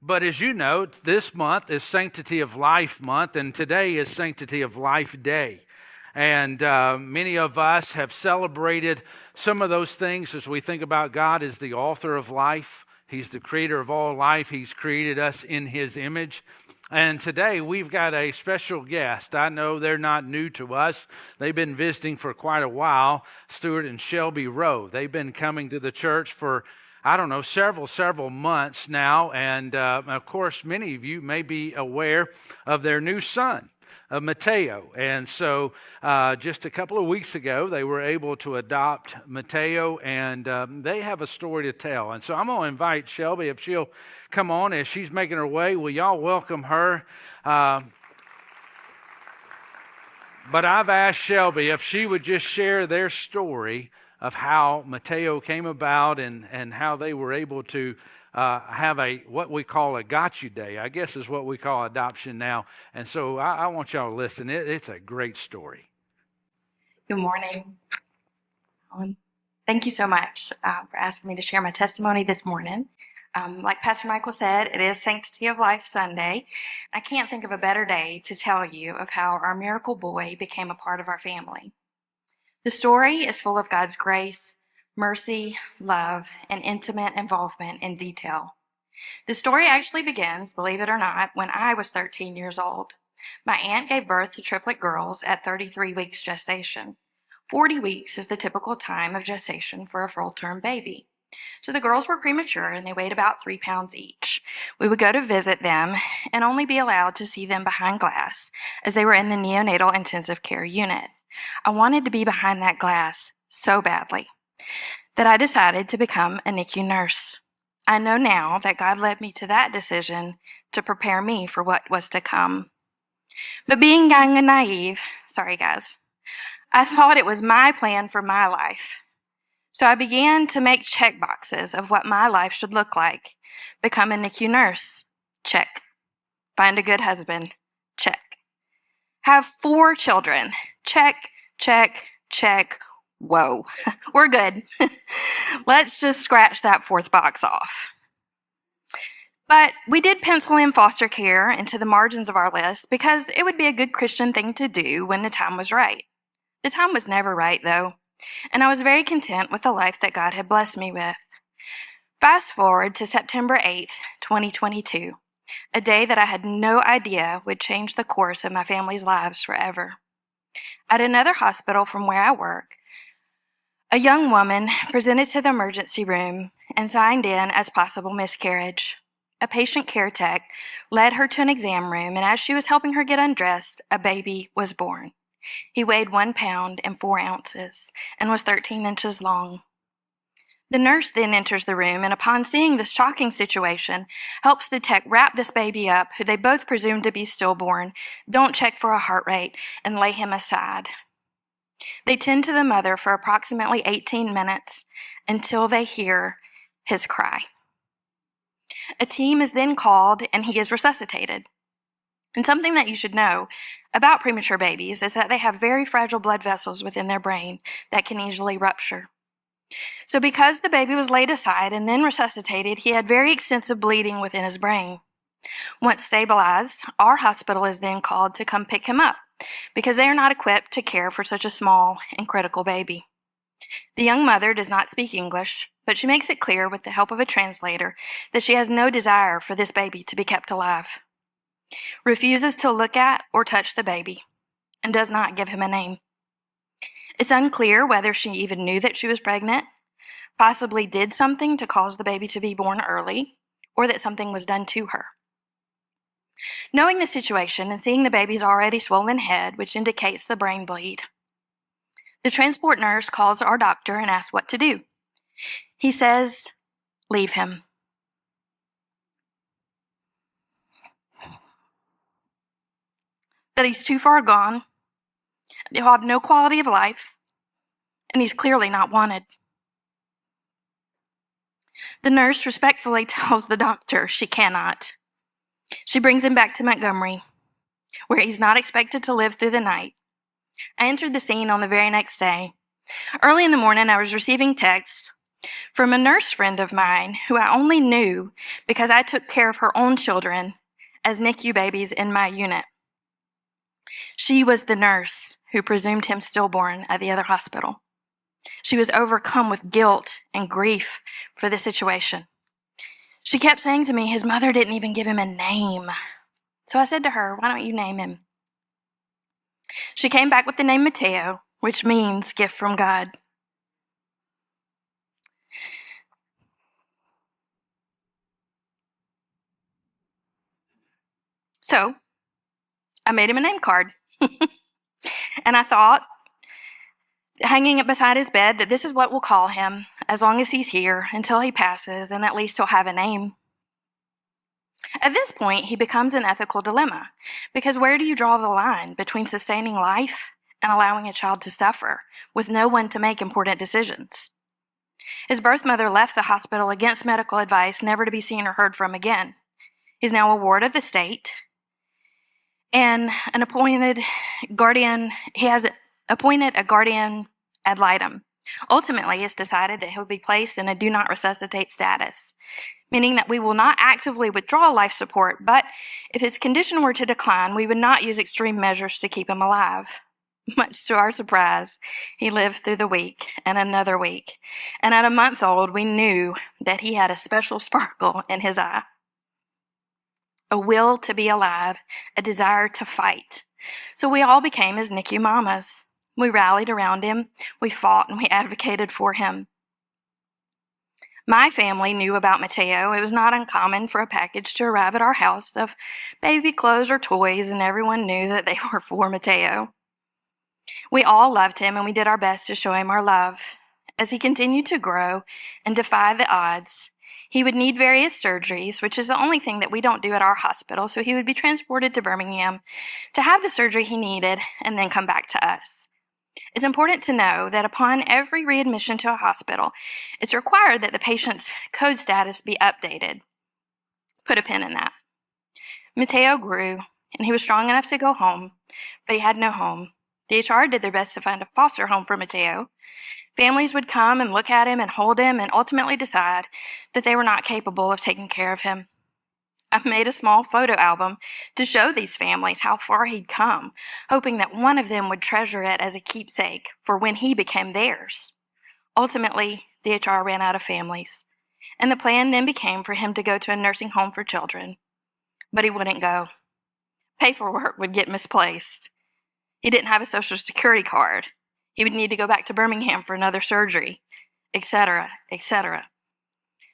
But as you know, this month is Sanctity of Life month, and today is Sanctity of Life Day. And many of us have celebrated some of those things as we think about God as the author of life. He's the creator of all life. He's created us in His image. And today we've got a special guest. I know they're not new to us. They've been visiting for quite a while, Stuart and Shelby Rowe. They've been coming to the church for several months now. And of course, many of you may be aware of their new son, Mateo. And so just a couple of weeks ago, they were able to adopt Mateo, and they have a story to tell. And so I'm going to invite Shelby, if she'll come on as she's making her way. Will y'all welcome her? But I've asked Shelby if she would just share their story of how Mateo came about and how they were able to have what we call a got you day, I guess is what we call adoption now. And so I want y'all to listen. It's a great story. Good morning. Thank you so much for asking me to share my testimony this morning. Like Pastor Michael said, it is Sanctity of Life Sunday. I can't think of a better day to tell you of how our miracle boy became a part of our family. The story is full of God's grace, mercy, love, and intimate involvement in detail. The story actually begins, believe it or not, when I was 13 years old. My aunt gave birth to triplet girls at 33 weeks gestation. 40 weeks is the typical time of gestation for a full-term baby. So the girls were premature and they weighed about 3 pounds each. We would go to visit them and only be allowed to see them behind glass as they were in the neonatal intensive care unit. I wanted to be behind that glass so badly that I decided to become a NICU nurse. I know now that God led me to that decision to prepare me for what was to come. But being young and naive, sorry guys, I thought it was my plan for my life. So I began to make check boxes of what my life should look like. Become a NICU nurse, check. Find a good husband, check. Have 4 children, check, check, check. Whoa, we're good. Let's just scratch that 4th box off. But we did pencil in foster care into the margins of our list because it would be a good Christian thing to do when the time was right. The time was never right, though, and I was very content with the life that God had blessed me with. Fast forward to September 8th, 2022, a day that I had no idea would change the course of my family's lives forever. At another hospital from where I work, a young woman presented to the emergency room and signed in as possible miscarriage. A patient care tech led her to an exam room, and as she was helping her get undressed, a baby was born. He weighed 1 pound and 4 ounces and was 13 inches long. The nurse then enters the room and upon seeing this shocking situation, helps the tech wrap this baby up, who they both presume to be stillborn, don't check for a heart rate, and lay him aside. They tend to the mother for approximately 18 minutes until they hear his cry. A team is then called and he is resuscitated. And something that you should know about premature babies is that they have very fragile blood vessels within their brain that can easily rupture. So because the baby was laid aside and then resuscitated, he had very extensive bleeding within his brain. Once stabilized, our hospital is then called to come pick him up because they are not equipped to care for such a small and critical baby. The young mother does not speak English, but she makes it clear with the help of a translator that she has no desire for this baby to be kept alive, refuses to look at or touch the baby, and does not give him a name. It's unclear whether she even knew that she was pregnant, possibly did something to cause the baby to be born early, or that something was done to her. Knowing the situation and seeing the baby's already swollen head, which indicates the brain bleed, the transport nurse calls our doctor and asks what to do. He says, "Leave him." That he's too far gone, he'll have no quality of life, and he's clearly not wanted. The nurse respectfully tells the doctor she cannot. She brings him back to Montgomery, where he's not expected to live through the night. I entered the scene on the very next day. Early in the morning, I was receiving text from a nurse friend of mine who I only knew because I took care of her own children as NICU babies in my unit. She was the nurse who presumed him stillborn at the other hospital. She was overcome with guilt and grief for the situation. She kept saying to me, his mother didn't even give him a name. So I said to her, why don't you name him? She came back with the name Mateo, which means gift from God. So I made him a name card. And I thought, hanging it beside his bed, that this is what we'll call him as long as he's here until he passes, and at least he'll have a name. At this point, he becomes an ethical dilemma, because where do you draw the line between sustaining life and allowing a child to suffer with no one to make important decisions? His birth mother left the hospital against medical advice, never to be seen or heard from again. He's now a ward of the state and an appointed guardian. He has appointed a guardian ad litem. Ultimately, it's decided that he'll be placed in a do not resuscitate status, meaning that we will not actively withdraw life support, but if his condition were to decline, we would not use extreme measures to keep him alive. Much to our surprise, he lived through the week and another week, and at a month old, we knew that he had a special sparkle in his eye. A will to be alive, a desire to fight. So we all became his NICU mamas. We rallied around him, we fought, and we advocated for him. My family knew about Mateo. It was not uncommon for a package to arrive at our house of baby clothes or toys, and everyone knew that they were for Mateo. We all loved him, and we did our best to show him our love. As he continued to grow and defy the odds, he would need various surgeries, which is the only thing that we don't do at our hospital, so he would be transported to Birmingham to have the surgery he needed and then come back to us. It's important to know that upon every readmission to a hospital, it's required that the patient's code status be updated. Put a pin in that. Mateo grew, and he was strong enough to go home, but he had no home. The HR did their best to find a foster home for Mateo. Families would come and look at him and hold him and ultimately decide that they were not capable of taking care of him. I've made a small photo album to show these families how far he'd come, hoping that one of them would treasure it as a keepsake for when he became theirs. Ultimately, the HR ran out of families, and the plan then became for him to go to a nursing home for children. But he wouldn't go. Paperwork would get misplaced. He didn't have a social security card. He would need to go back to Birmingham for another surgery, etc., etc.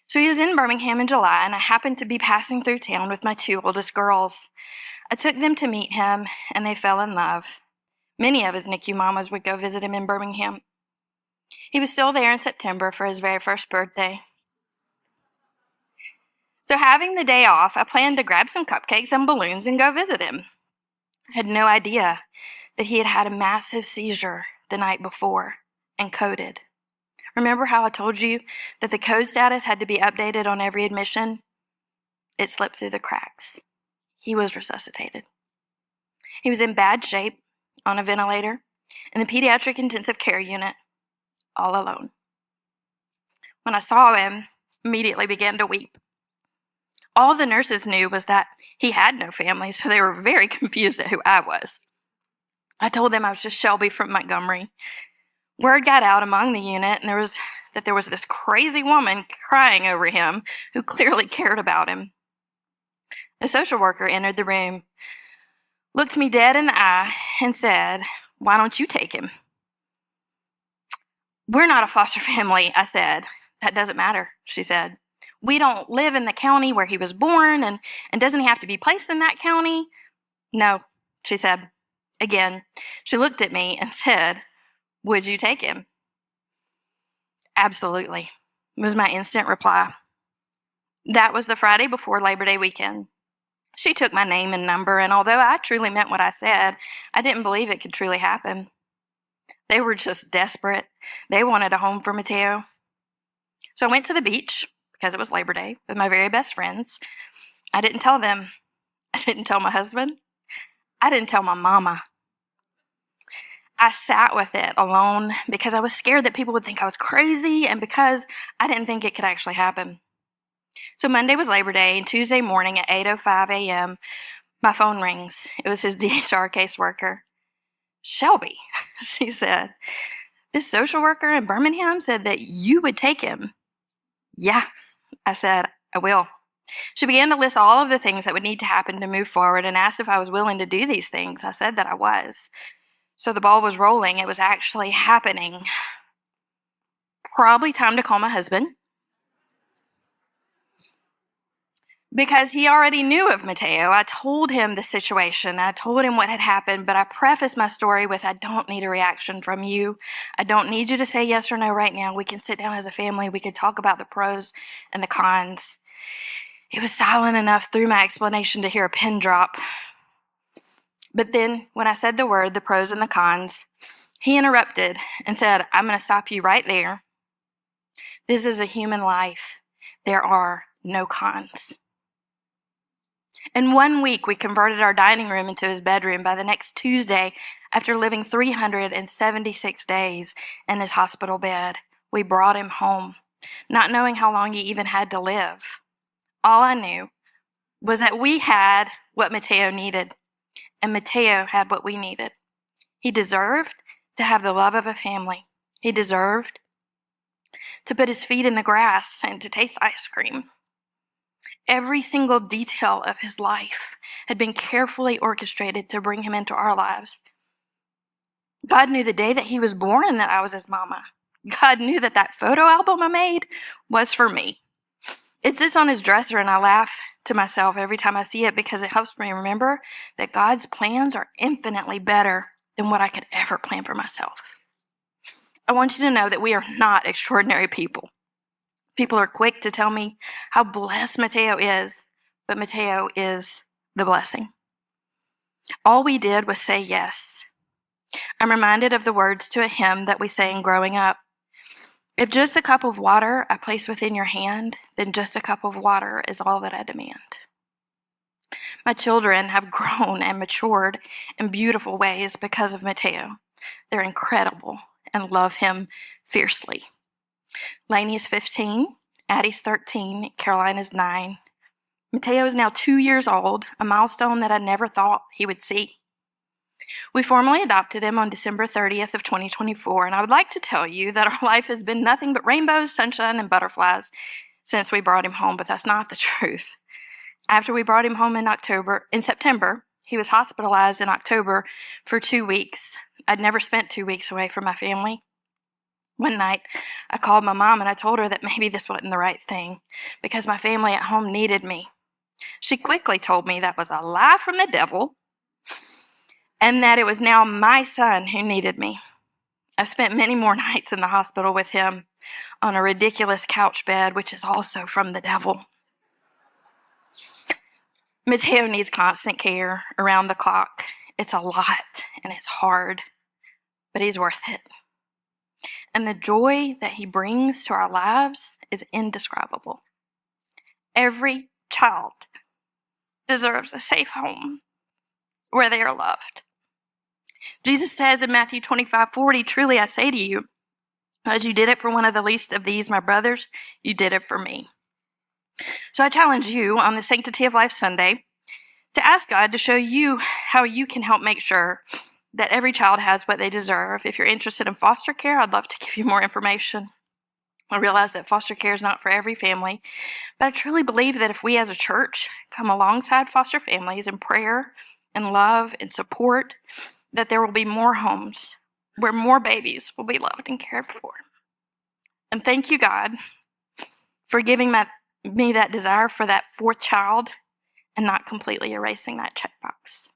So he was in Birmingham in July, and I happened to be passing through town with my two oldest girls. I took them to meet him, and they fell in love. Many of his NICU mamas would go visit him in Birmingham. He was still there in September for his very first birthday. So having the day off, I planned to grab some cupcakes and balloons and go visit him. I had no idea that he had had a massive seizure the night before and coded. Remember how I told you that the code status had to be updated on every admission? It slipped through the cracks. He was resuscitated. He was in bad shape, on a ventilator, in the pediatric intensive care unit, all alone. When I saw him, immediately began to weep. All the nurses knew was that he had no family, so they were very confused at who I was. I told them I was just Shelby from Montgomery. Word got out among the unit, and there was this crazy woman crying over him who clearly cared about him. A social worker entered the room, looked me dead in the eye, and said, "Why don't you take him?" "We're not a foster family," I said. "That doesn't matter," she said. "We don't live in the county where he was born, and doesn't he have to be placed in that county?" "No," she said. Again, she looked at me and said, "Would you take him?" "Absolutely," was my instant reply. That was the Friday before Labor Day weekend. She took my name and number, and although I truly meant what I said, I didn't believe it could truly happen. They were just desperate. They wanted a home for Mateo. So I went to the beach, because it was Labor Day, with my very best friends. I didn't tell them. I didn't tell my husband. I didn't tell my mama. I sat with it alone because I was scared that people would think I was crazy and because I didn't think it could actually happen. So Monday was Labor Day, and Tuesday morning at 8:05 a.m., my phone rings. It was his DHR caseworker. "Shelby," she said, "this social worker in Birmingham said that you would take him." "Yeah," I said, "I will." She began to list all of the things that would need to happen to move forward and asked if I was willing to do these things. I said that I was. So the ball was rolling. It was actually happening. Probably time to call my husband, because he already knew of Mateo. I told him the situation. I told him what had happened, but I prefaced my story with, "I don't need a reaction from you. I don't need you to say yes or no right now. We can sit down as a family. We could talk about the pros and the cons." He was silent enough through my explanation to hear a pin drop. But then when I said the word, the pros and the cons, he interrupted and said, "I'm going to stop you right there. This is a human life. There are no cons." In 1 week, we converted our dining room into his bedroom. By the next Tuesday, after living 376 days in his hospital bed, we brought him home, not knowing how long he even had to live. All I knew was that we had what Mateo needed, and Mateo had what we needed. He deserved to have the love of a family. He deserved to put his feet in the grass and to taste ice cream. Every single detail of his life had been carefully orchestrated to bring him into our lives. God knew the day that he was born that I was his mama. God knew that that photo album I made was for me. It sits on his dresser, and I laugh to myself every time I see it because it helps me remember that God's plans are infinitely better than what I could ever plan for myself. I want you to know that we are not extraordinary people. People are quick to tell me how blessed Mateo is, but Mateo is the blessing. All we did was say yes. I'm reminded of the words to a hymn that we sang growing up. "If just a cup of water I place within your hand, then just a cup of water is all that I demand." My children have grown and matured in beautiful ways because of Mateo. They're incredible and love him fiercely. Lainey is 15, Addie's 13, Caroline is 9. Mateo is now 2 years old, a milestone that I never thought he would see. We formally adopted him on December 30th of 2024, and I would like to tell you that our life has been nothing but rainbows, sunshine, and butterflies since we brought him home, but that's not the truth. After we brought him home in September, he was hospitalized in October for 2 weeks. I'd never spent 2 weeks away from my family. One night, I called my mom and I told her that maybe this wasn't the right thing because my family at home needed me. She quickly told me that was a lie from the devil and that it was now my son who needed me. I've spent many more nights in the hospital with him on a ridiculous couch bed, which is also from the devil. Mateo needs constant care around the clock. It's a lot and it's hard, but he's worth it. And the joy that he brings to our lives is indescribable. Every child deserves a safe home where they are loved. Jesus says in Matthew 25:40, "Truly I say to you, as you did it for one of the least of these, my brothers, you did it for me." So I challenge you on the Sanctity of Life Sunday to ask God to show you how you can help make sure that every child has what they deserve. If you're interested in foster care, I'd love to give you more information. I realize that foster care is not for every family, but I truly believe that if we as a church come alongside foster families in prayer and love and support, that there will be more homes where more babies will be loved and cared for. And thank you, God, for giving me that desire for that fourth child and not completely erasing that checkbox.